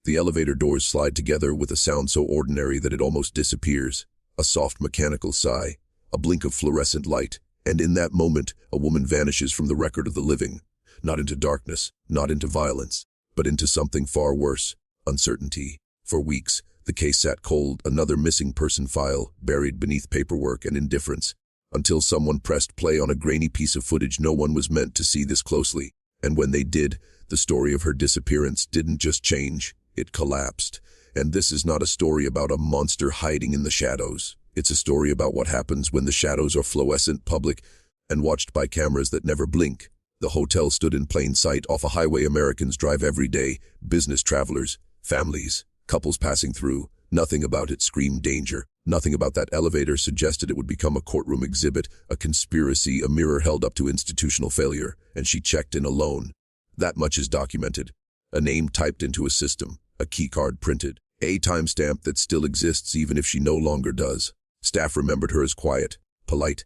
The elevator doors slide together with a sound so ordinary that it almost disappears. A soft mechanical sigh, a blink of fluorescent light, and in that moment, a woman vanishes from the record of the living. Not into darkness, not into violence, but into something far worse, uncertainty. For weeks, the case sat cold, another missing person file, buried beneath paperwork and indifference, until someone pressed play on a grainy piece of footage. No one was meant to see this closely, and when they did, the story of her disappearance didn't just change, it collapsed. And this is not a story about a monster hiding in the shadows. It's a story about what happens when the shadows are fluorescent, public, and watched by cameras that never blink. The hotel stood in plain sight off a highway Americans drive every day, business travelers, families, couples passing through. Nothing about it screamed danger. Nothing about that elevator suggested it would become a courtroom exhibit, a conspiracy, a mirror held up to institutional failure, and she checked in alone. That much is documented. A name typed into a system, a keycard printed, a timestamp that still exists even if she no longer does. Staff remembered her as quiet, polite,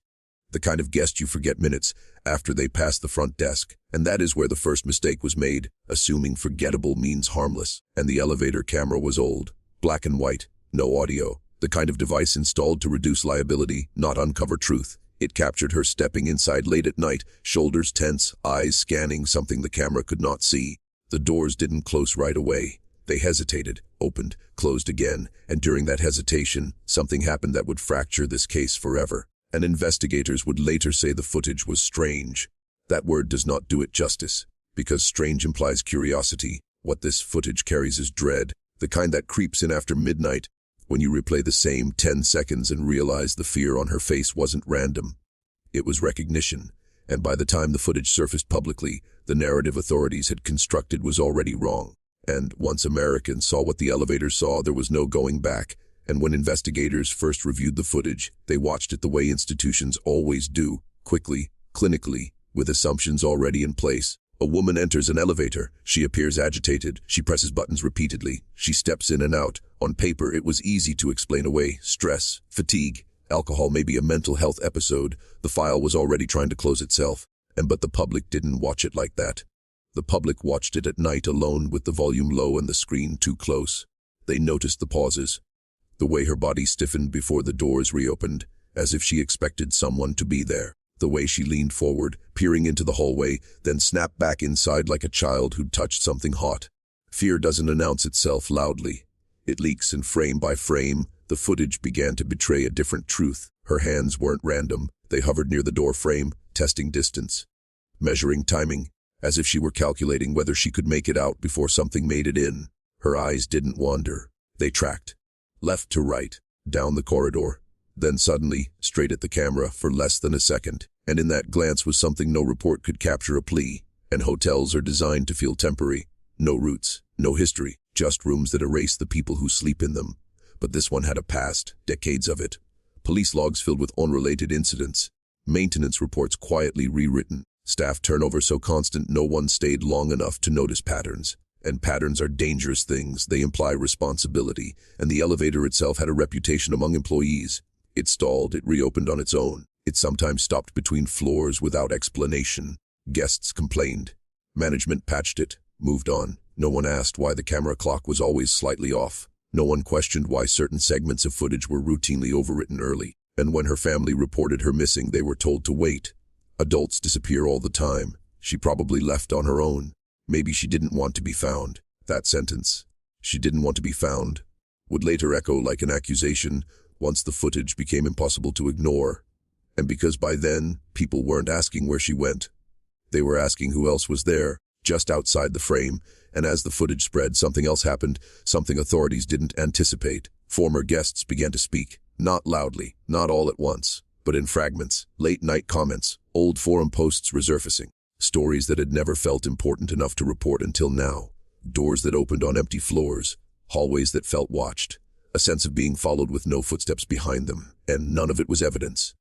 the kind of guest you forget minutes after they pass the front desk. And that is where the first mistake was made, assuming forgettable means harmless. And the elevator camera was old, black and white, no audio, the kind of device installed to reduce liability, not uncover truth. It captured her stepping inside late at night, shoulders tense, eyes scanning something the camera could not see. The doors didn't close right away. They hesitated, opened, closed again, and during that hesitation, something happened that would fracture this case forever. And investigators would later say the footage was strange. That word does not do it justice, because strange implies curiosity. What this footage carries is dread, the kind that creeps in after midnight, when you replay the same 10 seconds and realize the fear on her face wasn't random. It was recognition, and by the time the footage surfaced publicly, the narrative authorities had constructed was already wrong. And once Americans saw what the elevators saw, there was no going back. And when investigators first reviewed the footage, they watched it the way institutions always do, quickly, clinically, with assumptions already in place. A woman enters an elevator. She appears agitated. She presses buttons repeatedly. She steps in and out. On paper, it was easy to explain away stress, fatigue, alcohol, maybe a mental health episode. The file was already trying to close itself. But the public didn't watch it like that. The public watched it at night alone with the volume low and the screen too close. They noticed the pauses, the way her body stiffened before the doors reopened, as if she expected someone to be there. The way she leaned forward, peering into the hallway, then snapped back inside like a child who'd touched something hot. Fear doesn't announce itself loudly. It leaks, and frame by frame, the footage began to betray a different truth. Her hands weren't random. They hovered near the door frame, testing distance, measuring timing, as if she were calculating whether she could make it out before something made it in. Her eyes didn't wander. They tracked, left to right, down the corridor, then suddenly, straight at the camera for less than a second. And in that glance was something no report could capture: a plea. And hotels are designed to feel temporary. No roots, no history, just rooms that erase the people who sleep in them. But this one had a past, decades of it. Police logs filled with unrelated incidents. Maintenance reports quietly rewritten. Staff turnover so constant no one stayed long enough to notice patterns. And patterns are dangerous things. They imply responsibility. And the elevator itself had a reputation among employees. It stalled, it reopened on its own. It sometimes stopped between floors without explanation. Guests complained. Management patched it, moved on. No one asked why the camera clock was always slightly off. No one questioned why certain segments of footage were routinely overwritten early. And when her family reported her missing, they were told to wait. Adults disappear all the time. She probably left on her own. Maybe she didn't want to be found. That sentence, "she didn't want to be found," would later echo like an accusation once the footage became impossible to ignore. And because by then, people weren't asking where she went. They were asking who else was there, just outside the frame. And as the footage spread, something else happened, something authorities didn't anticipate. Former guests began to speak, not loudly, not all at once, but in fragments, late-night comments, old forum posts resurfacing, stories that had never felt important enough to report until now, doors that opened on empty floors, hallways that felt watched, a sense of being followed with no footsteps behind them, and none of it was evidence.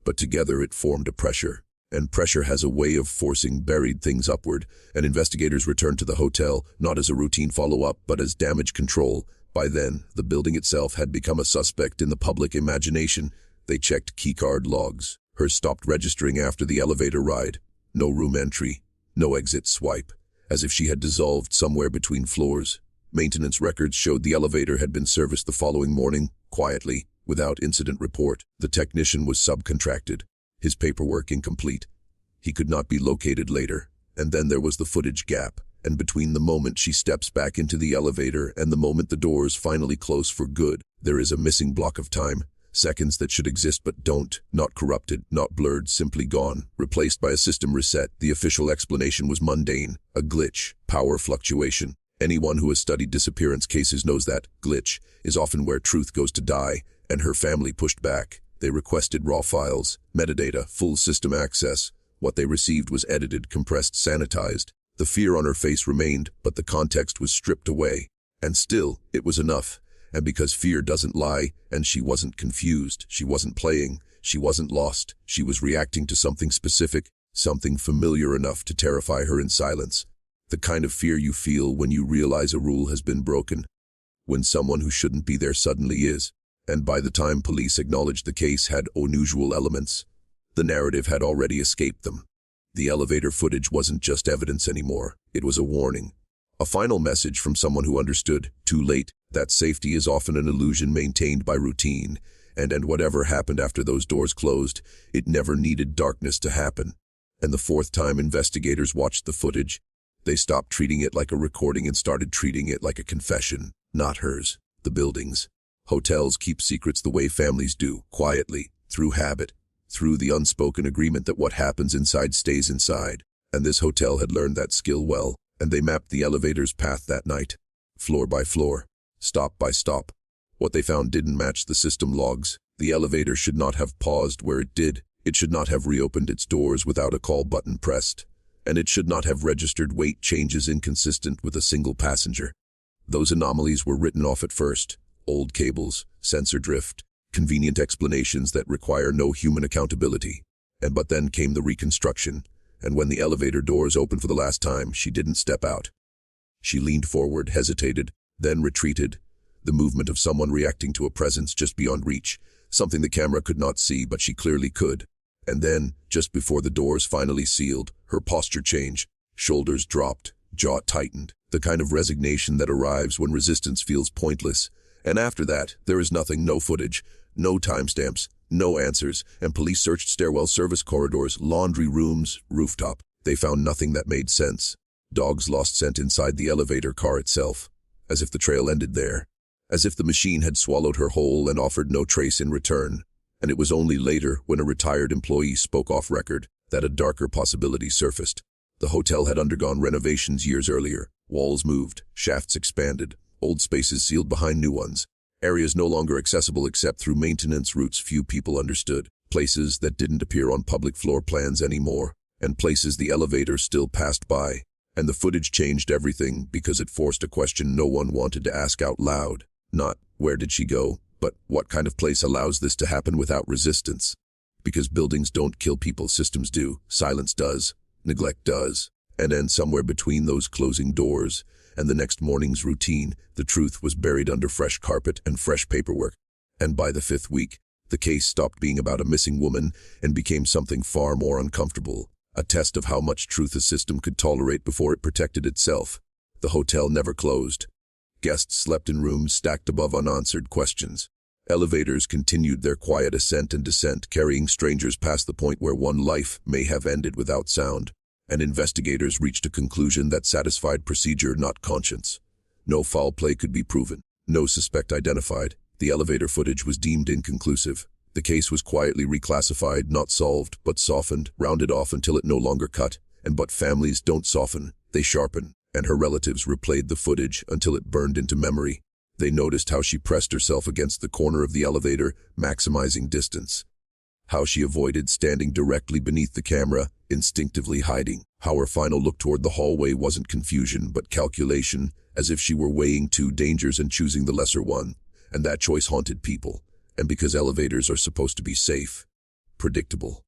But together it formed a pressure, and pressure has a way of forcing buried things upward, and investigators returned to the hotel, not as a routine follow-up, but as damage control. By then, the building itself had become a suspect in the public imagination. They checked keycard logs. Hers stopped registering after the elevator ride. No room entry, no exit swipe, as if she had dissolved somewhere between floors. Maintenance records showed the elevator had been serviced the following morning, quietly, without incident report. The technician was subcontracted, his paperwork incomplete. He could not be located later. And then there was the footage gap, and between the moment she steps back into the elevator and the moment the doors finally close for good, there is a missing block of time. Seconds that should exist but don't, not corrupted, not blurred, simply gone, replaced by a system reset. The official explanation was mundane, a glitch, power fluctuation. Anyone who has studied disappearance cases knows that glitch is often where truth goes to die, and her family pushed back. They requested raw files, metadata, full system access. What they received was edited, compressed, sanitized. The fear on her face remained, but the context was stripped away. And still, it was enough. And because fear doesn't lie, and she wasn't confused, she wasn't playing, she wasn't lost, she was reacting to something specific, something familiar enough to terrify her in silence. The kind of fear you feel when you realize a rule has been broken, when someone who shouldn't be there suddenly is. And by the time police acknowledged the case had unusual elements, the narrative had already escaped them. The elevator footage wasn't just evidence anymore, it was a warning. A final message from someone who understood, too late, that safety is often an illusion maintained by routine, and whatever happened after those doors closed, it never needed darkness to happen. And the fourth time investigators watched the footage, they stopped treating it like a recording and started treating it like a confession. Not hers, the building's. Hotels keep secrets the way families do, quietly, through habit, through the unspoken agreement that what happens inside stays inside. And this hotel had learned that skill well, and they mapped the elevator's path that night, floor by floor, stop by stop. What they found didn't match the system logs. The elevator should not have paused where it did. It should not have reopened its doors without a call button pressed. And it should not have registered weight changes inconsistent with a single passenger. Those anomalies were written off at first. Old cables, sensor drift, convenient explanations that require no human accountability. But then came the reconstruction, and when the elevator doors opened for the last time, she didn't step out. She leaned forward, hesitated, then retreated, the movement of someone reacting to a presence just beyond reach, something the camera could not see but she clearly could. And then, just before the doors finally sealed, her posture changed, shoulders dropped, jaw tightened, the kind of resignation that arrives when resistance feels pointless. And after that, there is nothing, no footage, no timestamps, no answers, and police searched stairwell, service corridors, laundry rooms, rooftop. They found nothing that made sense. Dogs lost scent inside the elevator car itself, as if the trail ended there, as if the machine had swallowed her whole and offered no trace in return. And it was only later, when a retired employee spoke off record, that a darker possibility surfaced. The hotel had undergone renovations years earlier. Walls moved, shafts expanded, old spaces sealed behind new ones, areas no longer accessible except through maintenance routes few people understood, places that didn't appear on public floor plans anymore, and places the elevator still passed by. And the footage changed everything because it forced a question no one wanted to ask out loud. Not, where did she go, but what kind of place allows this to happen without resistance? Because buildings don't kill people, systems do, silence does, neglect does. And then somewhere between those closing doors and the next morning's routine, the truth was buried under fresh carpet and fresh paperwork. And by the fifth week, the case stopped being about a missing woman and became something far more uncomfortable, a test of how much truth a system could tolerate before it protected itself. The hotel never closed. Guests slept in rooms stacked above unanswered questions. Elevators continued their quiet ascent and descent, carrying strangers past the point where one life may have ended without sound. And investigators reached a conclusion that satisfied procedure, not conscience. No foul play could be proven, no suspect identified. The elevator footage was deemed inconclusive. The case was quietly reclassified, not solved, but softened, rounded off until it no longer cut. But families don't soften, they sharpen. And her relatives replayed the footage until it burned into memory. They noticed how she pressed herself against the corner of the elevator, maximizing distance. How she avoided standing directly beneath the camera, instinctively hiding. How her final look toward the hallway wasn't confusion, but calculation, as if she were weighing two dangers and choosing the lesser one. And that choice haunted people. And because elevators are supposed to be safe, predictable,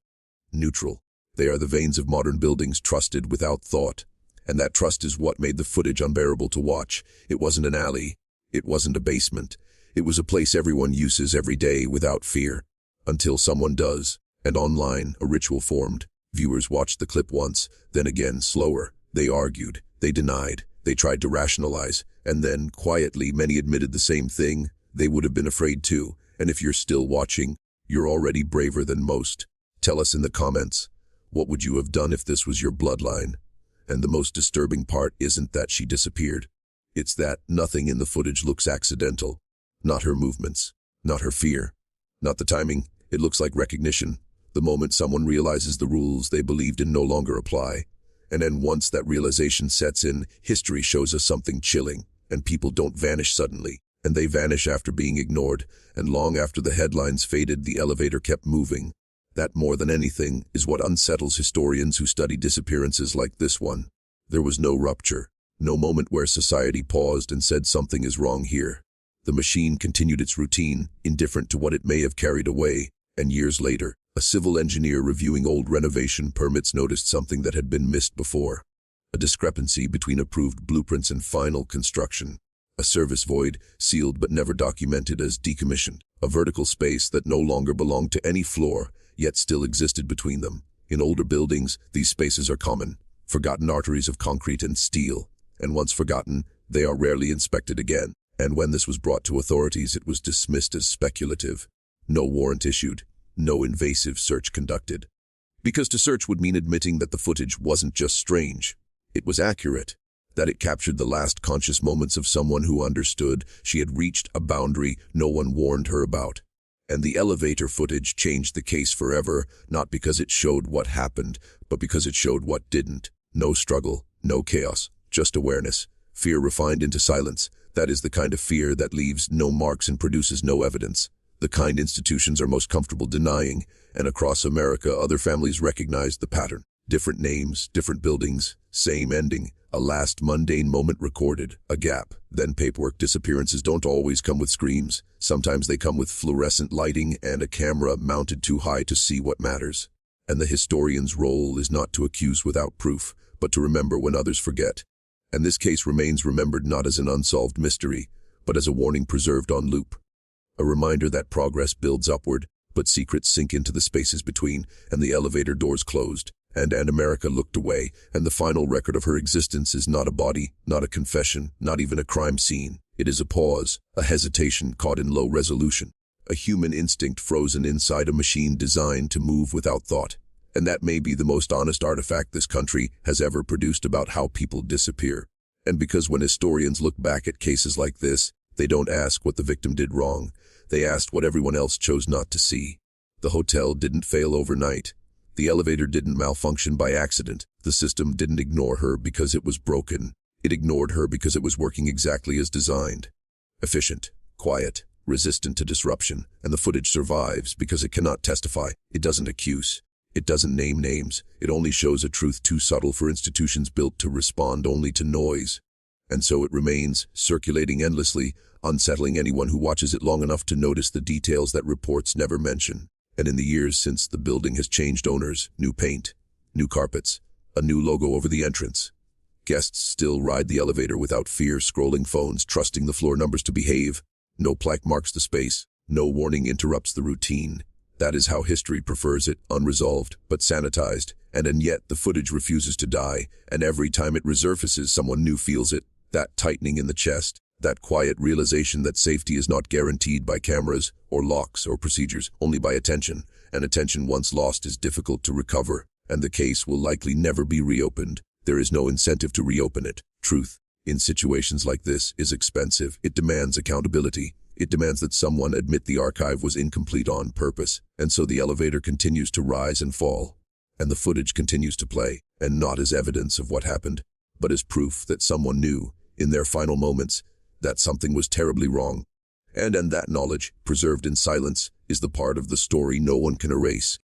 neutral, they are the veins of modern buildings, trusted without thought. And that trust is what made the footage unbearable to watch. It wasn't an alley. It wasn't a basement. It was a place everyone uses every day without fear. Until someone does. And online, a ritual formed. Viewers watched the clip once, then again, slower. They argued. They denied. They tried to rationalize. And then, quietly, many admitted the same thing. They would have been afraid too. And if you're still watching, you're already braver than most. Tell us in the comments, what would you have done if this was your bloodline? And the most disturbing part isn't that she disappeared. It's that nothing in the footage looks accidental. Not her movements, not her fear, not the timing. It looks like recognition. The moment someone realizes the rules they believed in no longer apply. And then once that realization sets in, history shows us something chilling. And people don't vanish suddenly. And they vanish after being ignored. And long after the headlines faded, the elevator kept moving. That, more than anything, is what unsettles historians who study disappearances like this one. There was no rupture. No moment where society paused and said something is wrong here. The machine continued its routine, indifferent to what it may have carried away. And years later, a civil engineer reviewing old renovation permits noticed something that had been missed before. A discrepancy between approved blueprints and final construction. A service void, sealed but never documented as decommissioned. A vertical space that no longer belonged to any floor, yet still existed between them. In older buildings, these spaces are common. Forgotten arteries of concrete and steel. And once forgotten, they are rarely inspected again. And when this was brought to authorities, it was dismissed as speculative. No warrant issued. No invasive search conducted. Because to search would mean admitting that the footage wasn't just strange. It was accurate. That it captured the last conscious moments of someone who understood she had reached a boundary no one warned her about. And the elevator footage changed the case forever, not because it showed what happened, but because it showed what didn't. No struggle, no chaos, just awareness. Fear refined into silence. That is the kind of fear that leaves no marks and produces no evidence. The kind institutions are most comfortable denying, and across America other families recognized the pattern. Different names, different buildings, same ending. A last mundane moment recorded, a gap. Then paperwork. Disappearances don't always come with screams. Sometimes they come with fluorescent lighting and a camera mounted too high to see what matters. And the historian's role is not to accuse without proof, but to remember when others forget. And this case remains remembered not as an unsolved mystery, but as a warning preserved on loop. A reminder that progress builds upward, but secrets sink into the spaces between, and the elevator doors closed. And America looked away, and the final record of her existence is not a body, not a confession, not even a crime scene. It is a pause, a hesitation caught in low resolution, a human instinct frozen inside a machine designed to move without thought. And that may be the most honest artifact this country has ever produced about how people disappear. And because when historians look back at cases like this, they don't ask what the victim did wrong. They asked what everyone else chose not to see. The hotel didn't fail overnight. The elevator didn't malfunction by accident. The system didn't ignore her because it was broken. It ignored her because it was working exactly as designed. Efficient, quiet, resistant to disruption, and the footage survives because it cannot testify. It doesn't accuse. It doesn't name names. It only shows a truth too subtle for institutions built to respond only to noise. And so it remains, circulating endlessly, unsettling anyone who watches it long enough to notice the details that reports never mention. And in the years since, the building has changed owners, new paint, new carpets, a new logo over the entrance. Guests still ride the elevator without fear, scrolling phones, trusting the floor numbers to behave. No plaque marks the space. No warning interrupts the routine. That is how history prefers it, unresolved, but sanitized. And yet the footage refuses to die, and every time it resurfaces, someone new feels it. That tightening in the chest. That quiet realization that safety is not guaranteed by cameras or locks or procedures, only by attention. And attention once lost is difficult to recover, and the case will likely never be reopened. There is no incentive to reopen it. Truth, in situations like this, is expensive. It demands accountability. It demands that someone admit the archive was incomplete on purpose. And so the elevator continues to rise and fall, and the footage continues to play, and not as evidence of what happened, but as proof that someone knew, in their final moments, that something was terribly wrong. And that knowledge, preserved in silence, is the part of the story no one can erase.